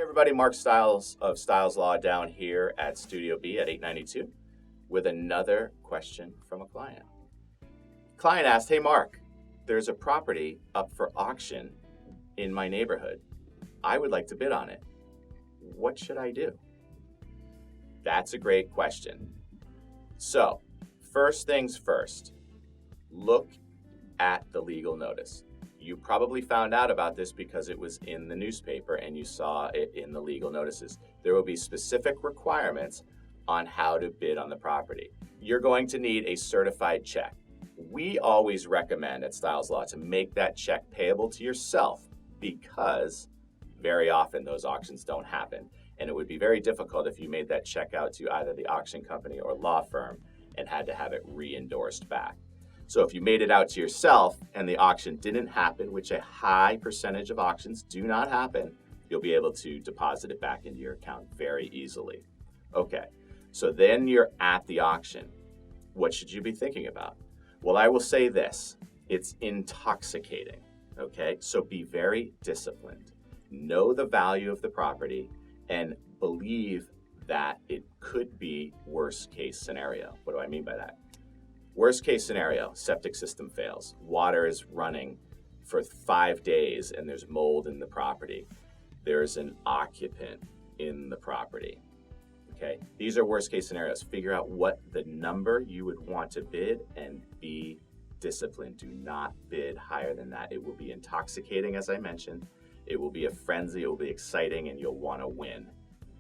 everybody, Mark Stiles of Stiles Law down here at Studio B at 892 with another question from a client. Client asked, hey Mark, there's a property up for auction in my neighborhood. I would like to bid on it. What should I do? That's a great question. So, first things first, look at the legal notice. You probably found out about this because it was in the newspaper and you saw it in the legal notices. There will be specific requirements on how to bid on the property. You're going to need a certified check. We always recommend at Stiles Law to make that check payable to yourself because very often those auctions don't happen. And it would be very difficult if you made that check out to either the auction company or law firm and had to have it re-endorsed back. So if you made it out to yourself and the auction didn't happen, which a high percentage of auctions do not happen, you'll be able to deposit it back into your account very easily. Okay, so then you're at the auction. What should you be thinking about? Well, I will say this, it's intoxicating, okay? So be very disciplined. Know the value of the property and believe that it could be worst case scenario. What do I mean by that? Worst case scenario, septic system fails. Water is running for 5 days and there's mold in the property. There's an occupant in the property. Okay, these are worst case scenarios. Figure out what the number you would want to bid and be disciplined. Do not bid higher than that. It will be intoxicating, as I mentioned. It will be a frenzy, it will be exciting, and you'll want to win.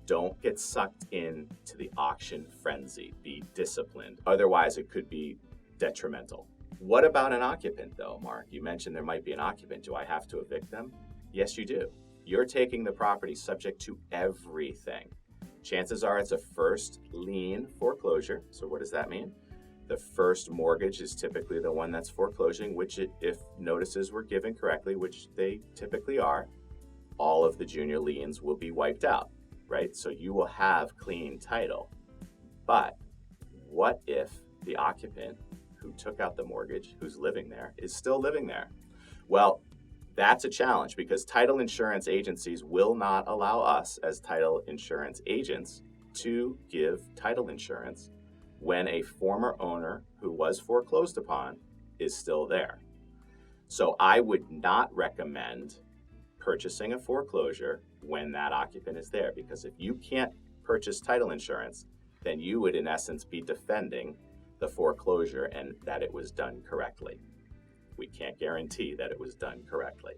Don't get sucked into the auction frenzy. Be disciplined. Otherwise, it could be detrimental. What about an occupant though, Mark? You mentioned there might be an occupant. Do I have to evict them? Yes, you do. You're taking the property subject to everything. Chances are it's a first lien foreclosure. So what does that mean? The first mortgage is typically the one that's foreclosing, which if notices were given correctly, which they typically are, all of the junior liens will be wiped out, right? So you will have clean title. But what if the occupant who took out the mortgage, who's living there, is still living there? Well, that's a challenge because title insurance agencies will not allow us as title insurance agents to give title insurance when a former owner who was foreclosed upon is still there. So I would not recommend purchasing a foreclosure when that occupant is there, because if you can't purchase title insurance, then you would in essence be defending the foreclosure and that it was done correctly. We can't guarantee that it was done correctly.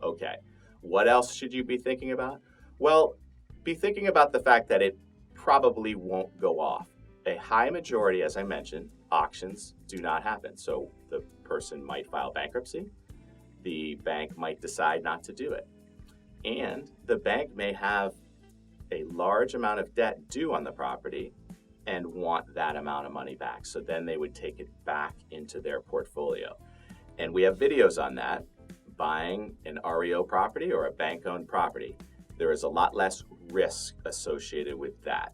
Okay, what else should you be thinking about? Well, be thinking about the fact that it probably won't go off. A high majority, as I mentioned, auctions do not happen. So the person might file bankruptcy, the bank might decide not to do it, and the bank may have a large amount of debt due on the property and want that amount of money back. So then they would take it back into their portfolio. And we have videos on that, buying an REO property or a bank-owned property. There is a lot less risk associated with that.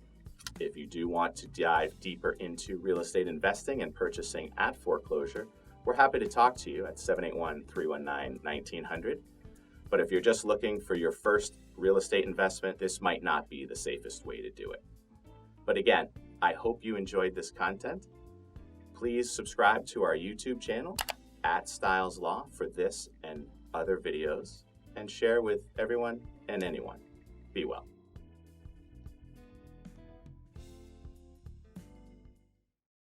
If you do want to dive deeper into real estate investing and purchasing at foreclosure, we're happy to talk to you at 781-319-1900. But if you're just looking for your first real estate investment, this might not be the safest way to do it. But again, I hope you enjoyed this content. Please subscribe to our YouTube channel at Stiles Law for this and other videos, and share with everyone and anyone. Be well.